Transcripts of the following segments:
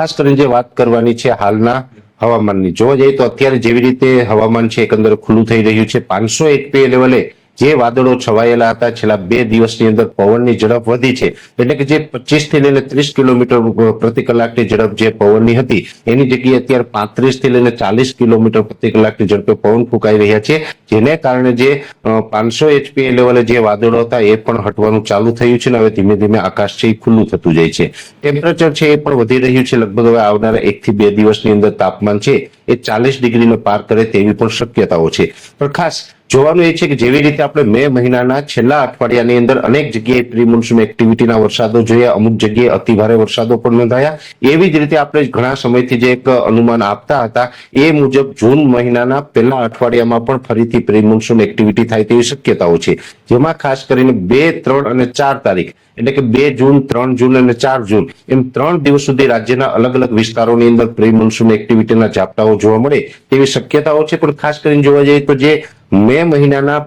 ખાસ કરીને જે વાત કરવાની છે હાલના હવામાનની, જોવા જઈએ તો અત્યારે જેવી રીતે હવામાન છે એકંદરે ખુલ્લું થઈ રહ્યું છે, 500 એચપીએ લેવલે જે વાદળો છવાયેલા હતા છેલ્લા 2 દિવસની અંદર પવનની ઝડપ વધી છે, એટલે કે જે 25 થી લઈને 30 કિલોમીટર પ્રતિ કલાકની ઝડપ જે પવનની હતી એની જગ્યાએ અત્યારે 35 થી લઈને 40 કિલોમીટર પ્રતિ કલાકની ઝડપે પવન ફૂંકાઈ રહ્યા છે, જેને કારણે જે 500 એચપીએ લેવલે જે વાદળો હતા એ પણ હટવાનું ચાલુ થયું છે અને હવે ધીમે ધીમે આકાશ છે એ ખુલ્લું થતું જાય છે. ટેમ્પરેચર છે એ પણ વધી રહ્યું છે, લગભગ હવે આવનારા 1 થી 2 દિવસની અંદર તાપમાન છે એ 40 ડિગ્રીને પાર કરે તેવી પણ શક્યતાઓ છે. પણ ખાસ જોવાનું એ છે કે જેવી રીતે આપણે મે મહિનાના છેલ્લા અઠવાડિયાની અંદર અનેક જગ્યાએ પ્રી મોન્સૂન એક્ટિવિટીના વરસાદો જોયા, અમુક જગ્યાએ અતિ ભારે વરસાદો પણ નોંધાયા, એવી જ રીતે આપણે ઘણા સમયથી જે એક અનુમાન આપતા હતા એ મુજબ જૂન મહિનાના પહેલા અઠવાડિયામાં પણ ફરીથી પ્રી મોન્સૂન એક્ટિવિટી થાય તેવી શક્યતાઓ છે, જેમાં ખાસ કરીને 2, 3 અને 4 તારીખ એટલે કે 2 જૂન, 3 જૂન અને 4 જૂન એમ 3 દિવસ સુધી રાજ્યના અલગ અલગ વિસ્તારોની અંદર પ્રી મોન્સૂન એક્ટિવિટીના ઝાપટાઓ જોવા મળે તેવી શક્યતાઓ છે. પણ ખાસ કરીને જોવા જઈએ તો જે મે મહિનાના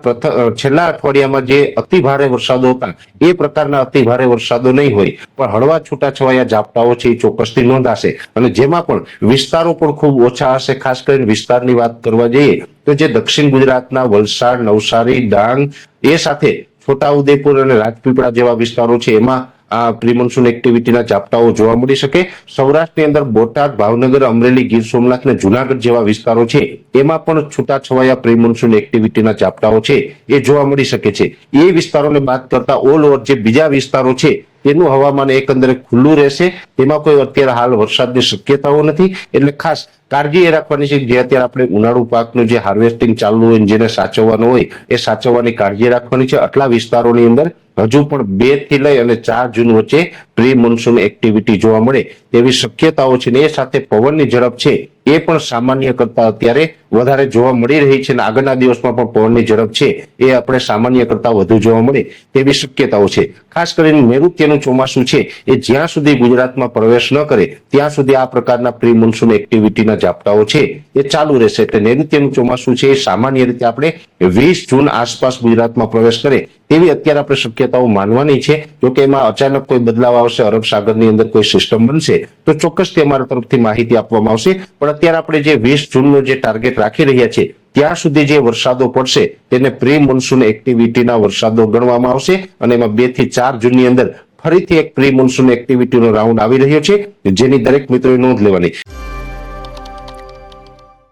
છેલ્લા અઠવાડિયામાં જે અતિ ભારે વરસાદો હતા એ પ્રકારના અતિ ભારે વરસાદો નહીં હોય, પણ હળવા છૂટાછવાયા ઝાપટાઓ છે એ ચોક્કસથી નોંધાશે અને જેમાં પણ વિસ્તારો પણ ખૂબ ઓછા હશે. ખાસ કરીને વિસ્તારની વાત કરવા જઈએ તો જે દક્ષિણ ગુજરાતના વલસાડ, નવસારી, ડાંગ એ સાથે છોટાઉદેપુર અને રાજપીપળા જેવા વિસ્તારો છે એમાં આ પ્રી મોન્સૂન એક્ટિવિટીના ઝાપટાઓ જોવા મળી શકે. સૌરાષ્ટ્રની અંદર બોટાદ, ભાવનગર, અમરેલી, ગીર સોમનાથ અને જુનાગઢ જેવા વિસ્તારો છે એમાં પણ છૂટાછવાયા પ્રી મોન્સૂન એક્ટિવિટીના ઝાપટાઓ છે એ જોવા મળી શકે છે. એ વિસ્તારોને બાદ કરતા ઓલ ઓવર જે બીજા વિસ્તારો છે તેનું હવામાન એકંદરે ખુલ્લું રહેશે, તેમાં કોઈ અત્યારે હાલ વરસાદની શક્યતાઓ નથી. એટલે ખાસ કાળજી એ રાખવાની છે કે જે અત્યારે આપણે ઉનાળુ પાકનું જે હાર્વેસ્ટિંગ ચાલુ હોય જેને સાચવવાનું હોય એ સાચવવાની કાળજી રાખવાની છે. આટલા વિસ્તારોની અંદર હજુ પણ 2 થી લઈ અને 4 જૂન વચ્ચે પ્રી મોન્સૂન એક્ટિવિટી જોવા મળે તેવી શક્યતાઓ છે. એ સાથે પવનની ઝડપ છે એ પણ સામાન્ય કરતા અત્યારે વધારે જોવા મળી રહી છે અને આગળના દિવસમાં પણ પવનની ઝડપ છે એ આપણે સામાન્ય કરતા વધુ જોવા મળે તેવી શક્યતાઓ છે. ખાસ કરીને નૈઋત્યનું ચોમાસું છે એ જ્યાં સુધી ગુજરાતમાં પ્રવેશ ન કરે ત્યાં સુધી આ પ્રકારના પ્રી મોન્સૂન એક્ટિવિટીના ઝાપટાઓ છે એ ચાલુ રહેશે. એટલે નૈઋત્યનું ચોમાસું છે એ સામાન્ય રીતે આપણે 20 જૂન આસપાસ ગુજરાતમાં પ્રવેશ કરે તેવી અત્યારે આપણે શક્યતાઓ માનવાની છે. જોકે એમાં અચાનક કોઈ બદલાવ આવશે, અરબ સાગરની અંદર કોઈ સિસ્ટમ બનશે તો ચોક્કસથી અમારા તરફથી માહિતી આપવામાં આવશે. પણ અત્યારે આપણે જે 20 જૂનનો જે ટાર્ગેટ રાખી રહ્યા છે ત્યાં સુધી જે વરસાદો પડશે તેને પ્રી મોન્સૂન એક્ટિવિટીના વરસાદો ગણવામાં આવશે અને એમાં 2 થી 4 જૂનની અંદર ફરીથી એક પ્રી મોન્સૂન એક્ટિવિટીનો રાઉન્ડ આવી રહ્યો છે જેની દરેક મિત્રોએ નોંધ લેવાની.